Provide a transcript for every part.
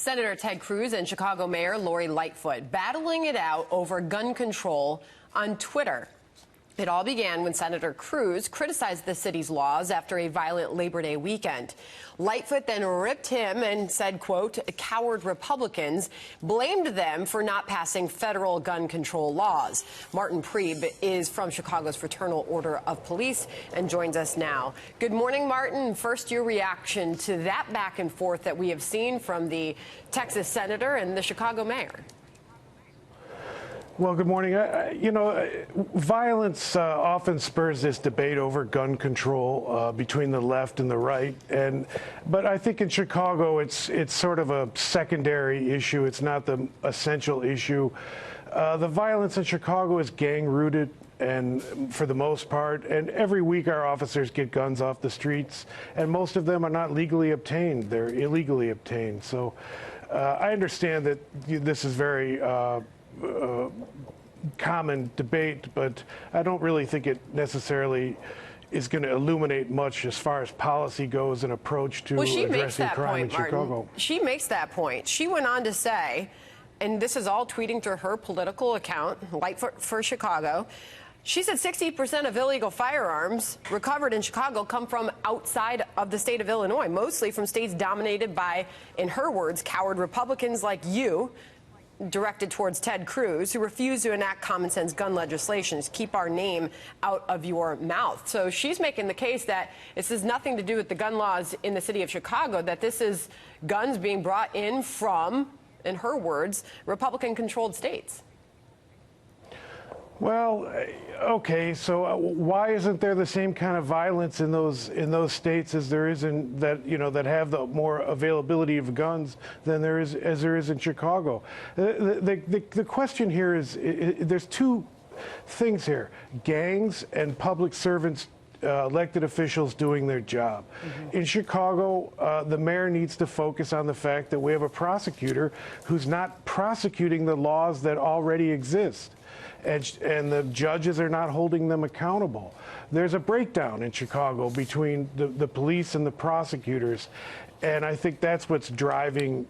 Senator Ted Cruz and Chicago Mayor Lori Lightfoot battling it out over gun control on Twitter. It all began when Senator Cruz criticized the city's laws after a violent Labor Day weekend. Lightfoot then ripped him and said, quote, coward Republicans, blamed them for not passing federal gun control laws. Martin Preib is from Chicago's Fraternal Order of Police and joins us now. Good morning, Martin. First, your reaction to that back and forth that we have seen from the Texas senator and the Chicago mayor. Well, good morning. Violence often spurs this debate over gun control between the left and the right. But I think in Chicago, it's sort of a secondary issue. It's not the essential issue. The violence in Chicago is gang-rooted, and for the most part, and every week our officers get guns off the streets, and most of them are not legally obtained. They're illegally obtained. So I understand that this is very common debate, but I don't really think it necessarily is going to illuminate much as far as policy goes and approach to addressing crime in Chicago. She makes that point. She went on to say, and this is all tweeting through her political account, Lightfoot for Chicago, she said 60% of illegal firearms recovered in Chicago come from outside of the state of Illinois, mostly from states dominated by, in her words, coward Republicans like you, directed towards Ted Cruz, who refused to enact common sense gun legislation. Keep our name out of your mouth. So she's making the case that this has nothing to do with the gun laws in the city of Chicago, that this is guns being brought in from, in her words, Republican-controlled states. Well, okay, so why isn't there the same kind of violence in those states as there is in that have the more availability of guns than there is in Chicago? The question here is there's two things here: gangs and public servants, elected officials doing their job. Mm-hmm. In Chicago, the mayor needs to focus on the fact that we have a prosecutor who's not prosecuting the laws that already exist. And the judges are not holding them accountable. There's a breakdown in Chicago between the police and the prosecutors, and I think that's what's driving,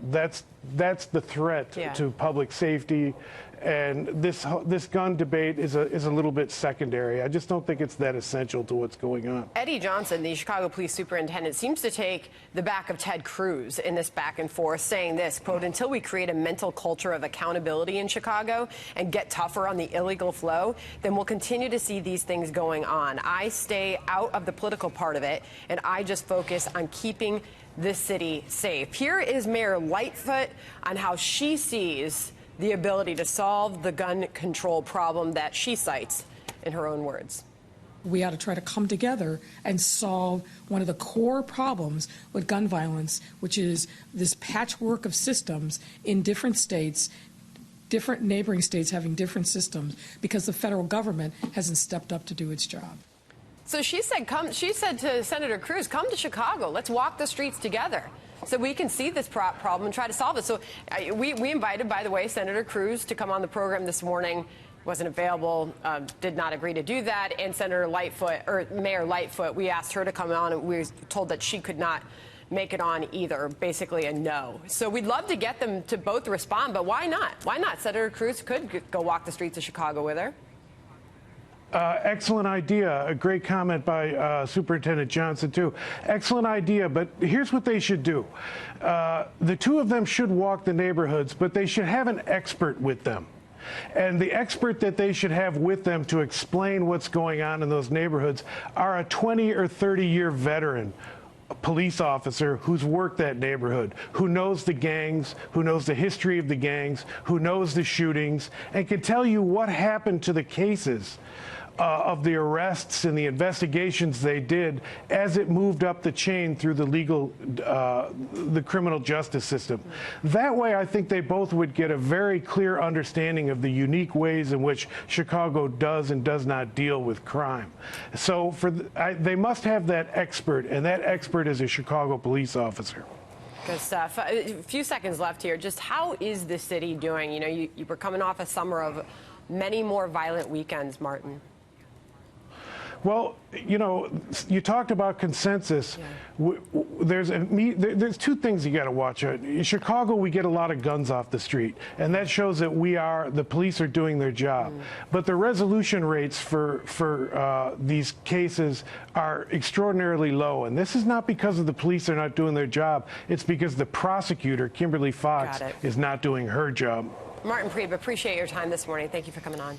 that's the threat to public safety. And this gun debate is a little bit secondary. I just don't think it's that essential to what's going on. Eddie Johnson, the Chicago police superintendent, seems to take the back of Ted Cruz in this back and forth, saying this, quote, until we create a mental culture of accountability in Chicago and get tougher on the illegal flow, then we'll continue to see these things going on. I stay out of the political part of it, and I just focus on keeping this city safe. Here is Mayor Lightfoot on how she sees the ability to solve the gun control problem that she cites in her own words. We ought to try to come together and solve one of the core problems with gun violence, which is this patchwork of systems in different states, different neighboring states having different systems, because the federal government hasn't stepped up to do its job. So she said to Senator Cruz, come to Chicago, let's walk the streets together, so we can see this problem and try to solve it. So we invited, by the way, Senator Cruz to come on the program this morning. Wasn't available, did not agree to do that. And Senator Lightfoot, or Mayor Lightfoot, we asked her to come on, and we were told that she could not make it on either, basically a no. So we'd love to get them to both respond, but why not? Why not? Senator Cruz could go walk the streets of Chicago with her. Excellent idea. A great comment by Superintendent Johnson, too. Excellent idea, but here's what they should do. The two of them should walk the neighborhoods, but they should have an expert with them. And the expert that they should have with them to explain what's going on in those neighborhoods are a 20 or 30-year veteran, a police officer who's worked that neighborhood, who knows the gangs, who knows the history of the gangs, who knows the shootings, and can tell you what happened to the cases of the arrests and the investigations they did as it moved up the chain through the criminal justice system. That way, I think they both would get a very clear understanding of the unique ways in which Chicago does and does not deal with crime. So they must have that expert, and that expert is a Chicago police officer. Good stuff. A few seconds left here. Just how is the city doing? You know, you were coming off a summer of many more violent weekends, Martin. Well, you know, you talked about consensus. Yeah. There's two things you got to watch. In Chicago, we get a lot of guns off the street, and that shows that the police are doing their job. But the resolution rates for these cases are extraordinarily low, and this is not because of the police are not doing their job. It's because the prosecutor, Kimberly Fox, is not doing her job. Martin Preib, appreciate your time this morning. Thank you for coming on.